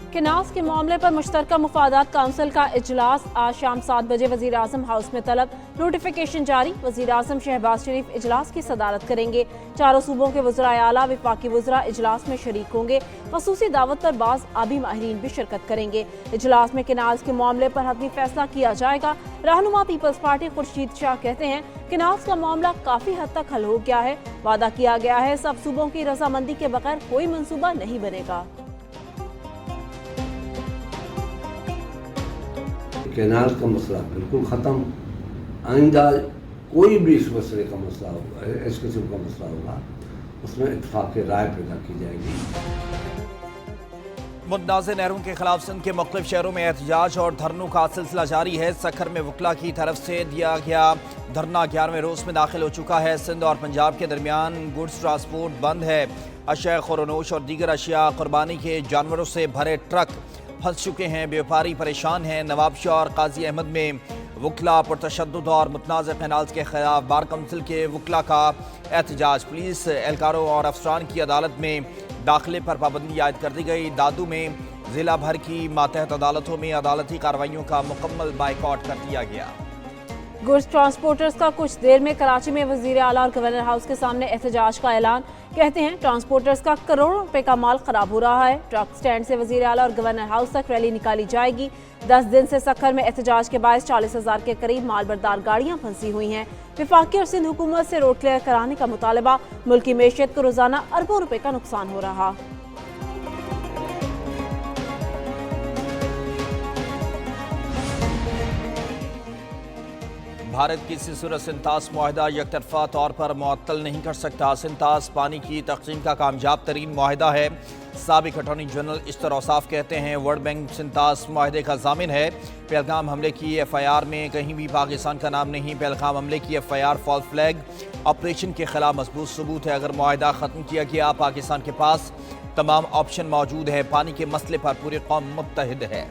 केनास के मामले पर मुश्तरका मुफादात काउंसिल का इजलास आज शाम 7 बजे वजीर आजम हाउस में तलब। नोटिफिकेशन जारी। वजीर आजम शहबाज शरीफ इजलास की सदारत करेंगे। चारों सूबों के वज़राए आला वफाकी वज़रा इजलास में शरीक होंगे। खसूसी दावत पर बाज़ आबी माहिरीन भी शिरकत करेंगे। इजलास में केनास के मामले पर हतमी फैसला किया जाएगा। रहनुमा पीपल्स पार्टी खुर्शीद शाह कहते हैं केनास का मामला काफी हद तक हल हो गया है। वादा किया गया है सब सूबों की रजामंदी के बगैर कोई मंसूबा नहीं बनेगा। केनाल का मसला बिल्कुल ख़त्म। आइंदा कोई भी इस मसले का मसला होगा, इस किस्म का मसला होगा, उसमें इत्तेफाक राय पैदा की जाएगी। मुतनाज़ नहरों के खिलाफ सिंध के मुख्तलिफ शहरों में एहतजाज और धरनों का सिलसिला जारी है। सखर में वकला की तरफ से दिया गया धरना 11वें रोज में दाखिल हो चुका है। सिंध और पंजाब के दरमियान गुड्स ट्रांसपोर्ट बंद है। अशिया खुरनोश और दीगर अशिया कुर्बानी के जानवरों से भरे ट्रक फंस चुके हैं। व्यापारी परेशान हैं। नवाब शाह और काजी अहमद में वकला पुरतशद्दुद और मुतनाज़ कैनाल्स के खिलाफ बार कौंसिल के वकला का एहतजाज। पुलिस एहलकारों और अफसरान की अदालत में दाखिले पर पाबंदी आयद कर दी गई। दादू में जिला भर की मातहत अदालतों में अदालती कार्रवाइयों का मुकम्मल बाइकआउट कर दिया गया। गुड्स ट्रांसपोर्टर्स का कुछ देर में कराची में वजीर आला और गवर्नर हाउस के सामने एहतजाज का ऐलान। कहते हैं ट्रांसपोर्टर्स का करोड़ों रुपए का माल खराब हो रहा है। ट्रक स्टैंड से वजीर आला और गवर्नर हाउस तक रैली निकाली जाएगी। 10 दिन से सखर में एहतजाज के बायस 40,000 के करीब मालबरदार गाड़ियां फंसी हुई हैं। वफाकी और सिंध हुकूमत से रोड क्लियर कराने का मुतालबा। मुल्की मैशियत को रोजाना अरबों रुपए का नुकसान हो रहा। भारत किसी सूरत सिंतास मुआहदा यकतरफा तौर पर मुअत्तल नहीं कर सकता। सिंतास पानी की तकसीम का कामयाब तरीन मुआहदा है। साबिक अटॉर्नी जनरल इश्तर औसाफ कहते हैं वर्ल्ड बैंक सिंतास मुआहदे का जामिन है। पहलगाम हमले की FIR में कहीं भी पाकिस्तान का नाम नहीं। पहलगाम हमले की FIR फॉल्स फ्लैग ऑपरेशन के खिलाफ मजबूत सबूत है। अगर मुआहदा ख़त्म किया गया, पाकिस्तान के पास तमाम ऑप्शन मौजूद है। पानी के मसले पर पूरी कौम मुत्तहिद है।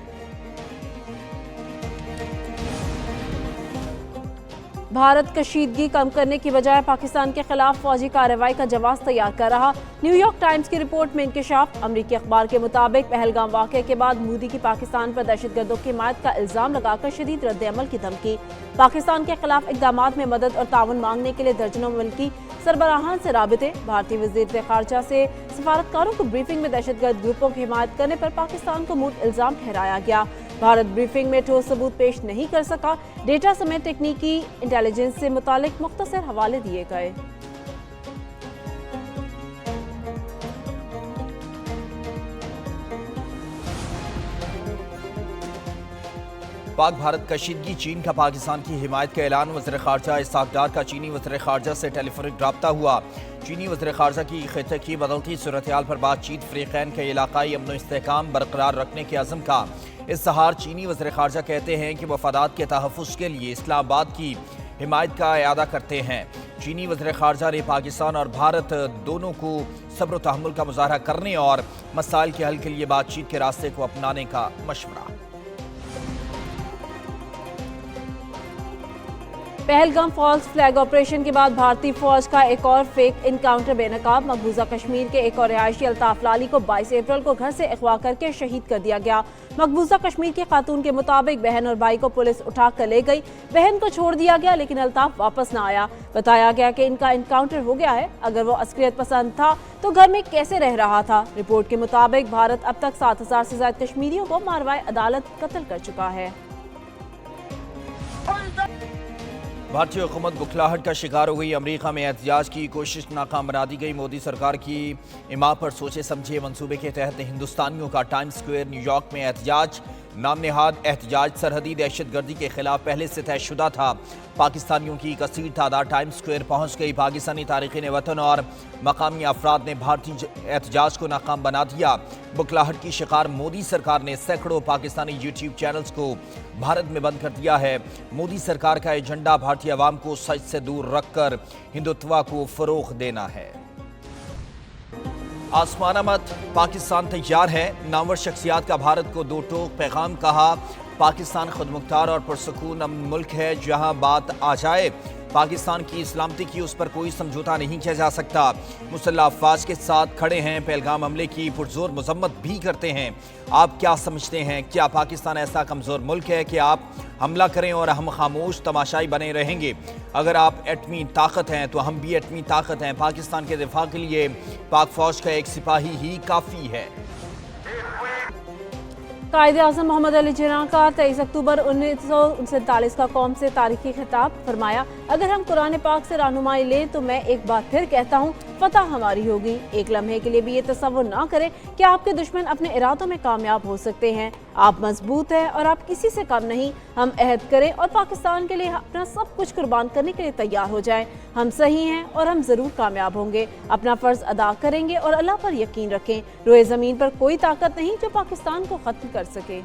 भारत कशीदगी कम करने की बजाय पाकिस्तान के खिलाफ फौजी कार्रवाई का जवाब तैयार कर रहा। न्यूयॉर्क टाइम्स की रिपोर्ट में इंकशाफ। अमरीकी अखबार के मुताबिक पहलगाम वाक़े के बाद मोदी की पाकिस्तान पर दहशतगर्दों की हिमायत का इल्जाम लगाकर शदीद रद्द-ए-अमल की धमकी। पाकिस्तान के खिलाफ इक़दामात में मदद और ताउन मांगने के लिए दर्जनों मुल्की सरबराहान से राबिते। भारतीय वज़ीर ख़ारजा से सफारतकारों को ब्रीफिंग में दहशतगर्द ग्रुपों की हिमायत करने पर पाकिस्तान को मूर्त इल्जाम ठहराया गया। भारत ब्रीफिंग में ठोस सबूत पेश नहीं कर सका। डेटा समेत तकनीकी इंटेलिजेंस से मुतालिक मुख्तसर हवाले दिए गए। पाक भारत कशीदगी, चीन का पाकिस्तान की हिमायत का ऐलान। वज़ीर ख़ारजा इसहाक़ डार का चीनी वज़ीर ख़ारजा से टेलीफोनिक रब्ता हुआ। चीनी वज़ीर ख़ारजा की ख़ित्ते की बदलती सूरत हाल पर बातचीत। फ़रीक़ैन के इलाक़ाई अमन व इस्तेहकाम बरकरार रखने के अज़्म का इज़हार। चीनी वज़ीर ख़ारजा कहते हैं कि मफादात के तहफ़्फ़ुज़ के लिए इस्लामाबाद की हिमायत का इआदा करते हैं। चीनी वज़ीर ख़ारजा ने पाकिस्तान और भारत दोनों को सब्र व तहम्मुल का मुज़ाहरा करने और मसाइल के हल के लिए बातचीत के रास्ते को अपनाने का मशवरा। पहलगाम फॉल्स फ्लैग ऑपरेशन के बाद भारतीय फौज का एक और फेक इनकाउंटर बेनकाब। मकबूजा कश्मीर के एक और रिहायशी अल्ताफ लाली को 22 अप्रैल को घर से अगवा करके शहीद कर दिया गया। मकबूजा कश्मीर के खातून के मुताबिक बहन और भाई को पुलिस उठा कर ले गई। बहन को छोड़ दिया गया लेकिन अल्ताफ वापस न आया। बताया गया कि इनका इनकाउंटर हो गया है। अगर वो अस्करियत पसंद था तो घर में कैसे रह रहा था। रिपोर्ट के मुताबिक भारत अब तक 7,000 से ज्यादा कश्मीरियों को मारवाए अदालत कत्ल कर चुका है। भारतीय हुकूमत बुखलाहट का शिकार हो गई। अमेरिका में एहतजाज की कोशिश नाकाम बना दी गई। मोदी सरकार की इमा पर सोचे समझे मंसूबे के तहत हिंदुस्तानियों का टाइम स्क्वायर न्यूयॉर्क में एहतजाज। नाम नेहाद एहतजाज सरहदी दहशतगर्दी के खिलाफ पहले से तयशुदा था। पाकिस्तानियों की कसीर तादाद टाइम स्क्वायर पहुंच गई। पाकिस्तानी तारिकीन वतन और मकामी अफराद ने भारतीय एहतजाज को नाकाम बना दिया। बुखलाहट की शिकार मोदी सरकार ने सैकड़ों पाकिस्तानी यूट्यूब चैनल्स को भारत में बंद कर दिया है। मोदी सरकार का एजेंडा भारतीय अवाम को सच से दूर रखकर हिंदुत्व को फरोग देना है। आसमाना मत, पाकिस्तान तैयार है। नामवर शख्सियात का भारत को दो टोक पैगाम कहा। पाकिस्तान खुद मुख्तार और पुरसकून अमन मुल्क है। जहां बात आ जाए پاکستان کی سلامتی کی اس پر کوئی سمجھوتا نہیں کیا جا سکتا۔ مسلح افواج کے ساتھ کھڑے ہیں، پہلگام حملے کی پرزور مذمت بھی کرتے ہیں۔ آپ کیا سمجھتے ہیں؟ کیا پاکستان ایسا کمزور ملک ہے کہ آپ حملہ کریں اور ہم خاموش تماشائی بنے رہیں گے؟ اگر آپ ایٹمی طاقت ہیں تو ہم بھی ایٹمی طاقت ہیں۔ پاکستان کے دفاع کے لیے پاک فوج کا ایک سپاہی ہی کافی ہے۔ قائد اعظم محمد علی جناح کا 23 اکتوبر 1947 کا قوم سے تاریخی خطاب، فرمایا اگر ہم قرآن پاک سے رہنمائی لیں تو میں ایک بار پھر کہتا ہوں فتح ہماری ہوگی۔ ایک لمحے کے لیے بھی یہ تصور نہ کریں کہ آپ کے دشمن اپنے ارادوں میں کامیاب ہو سکتے ہیں۔ آپ مضبوط ہیں اور آپ کسی سے کم نہیں۔ ہم عہد کریں اور پاکستان کے لیے اپنا سب کچھ قربان کرنے کے لیے تیار ہو جائیں۔ ہم صحیح ہیں اور ہم ضرور کامیاب ہوں گے۔ اپنا فرض ادا کریں گے اور اللہ پر یقین رکھیں۔ روئے زمین پر کوئی طاقت نہیں جو پاکستان کو ختم کر سکے۔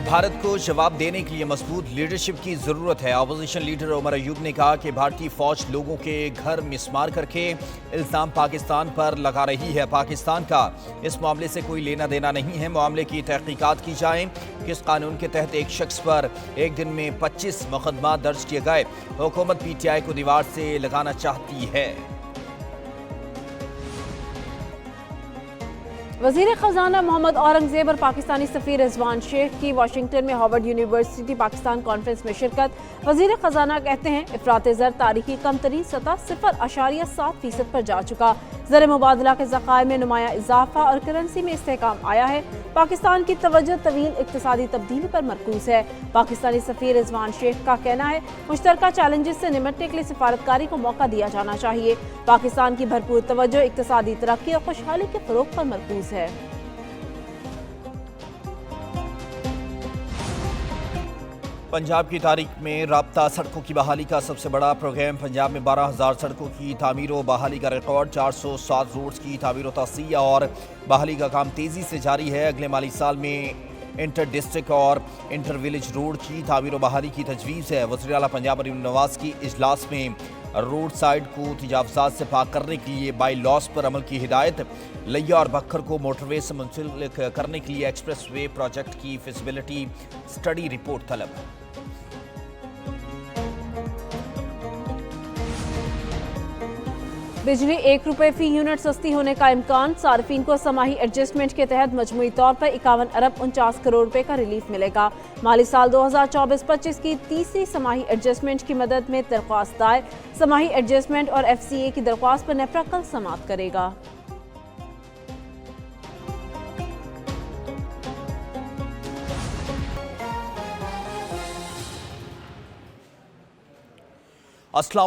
بھارت کو جواب دینے کے لیے مضبوط لیڈرشپ کی ضرورت ہے۔ اپوزیشن لیڈر عمر ایوب نے کہا کہ بھارتی فوج لوگوں کے گھر مسمار کر کے الزام پاکستان پر لگا رہی ہے۔ پاکستان کا اس معاملے سے کوئی لینا دینا نہیں ہے۔ معاملے کی تحقیقات کی جائیں۔ کس قانون کے تحت ایک شخص پر ایک دن میں 25 مقدمات درج کیے گئے؟ حکومت پی ٹی آئی کو دیوار سے لگانا چاہتی ہے۔ وزیر خزانہ محمد اورنگزیب اور پاکستانی سفیر رضوان شیخ کی واشنگٹن میں ہارورڈ یونیورسٹی پاکستان کانفرنس میں شرکت۔ وزیر خزانہ کہتے ہیں افراط زر تاریخی کم ترین سطح 0.7% پر جا چکا۔ زر مبادلہ کے ذخائر میں نمایاں اضافہ اور کرنسی میں استحکام آیا ہے۔ پاکستان کی توجہ طویل اقتصادی تبدیلی پر مرکوز ہے۔ پاکستانی سفیر رضوان شیخ کا کہنا ہے مشترکہ چیلنجز سے نمٹنے کے لیے سفارتکاری کو موقع دیا جانا چاہیے۔ پاکستان کی بھرپور توجہ اقتصادی ترقی اور خوشحالی کے فروغ پر مرکوز ہے۔ پنجاب کی تاریخ میں رابطہ سڑکوں کی بحالی کا سب سے بڑا پروگرام۔ پنجاب میں 12,000 سڑکوں کی تعمیر و بحالی کا ریکارڈ۔ 407 روڈز کی تعمیر و توسیع اور بحالی کا کام تیزی سے جاری ہے۔ اگلے مالی سال میں انٹر ڈسٹرکٹ اور انٹر ولیج روڈ کی تعمیر و بحالی کی تجویز ہے۔ وزیر اعلیٰ پنجاب ارون نواز کی اجلاس میں روڈ سائڈ کو تجاوزات سے پاک کرنے کے لیے بائی لاس پر عمل کی ہدایت۔ لیا اور بکھر کو موٹر وے سے منسلک کرنے کے لیے ایکسپریس وے پروجیکٹ کی فیزیبلٹی سٹڈی رپورٹ طلب۔ بجلی 1 روپے فی یونٹ سستی ہونے کا امکان۔ صارفین کو سماہی ایڈجسٹمنٹ کے تحت مجموعی طور پر 51 ارب 49 کروڑ روپے کا ریلیف ملے گا۔ مالی سال 2024-25 کی تیسری سماہی ایڈجسٹمنٹ کی مدد میں درخواست دائر۔ سماہی ایڈجسٹمنٹ اور ایف سی اے کی درخواست پر نیپرا کل سماعت کرے گا۔ السلام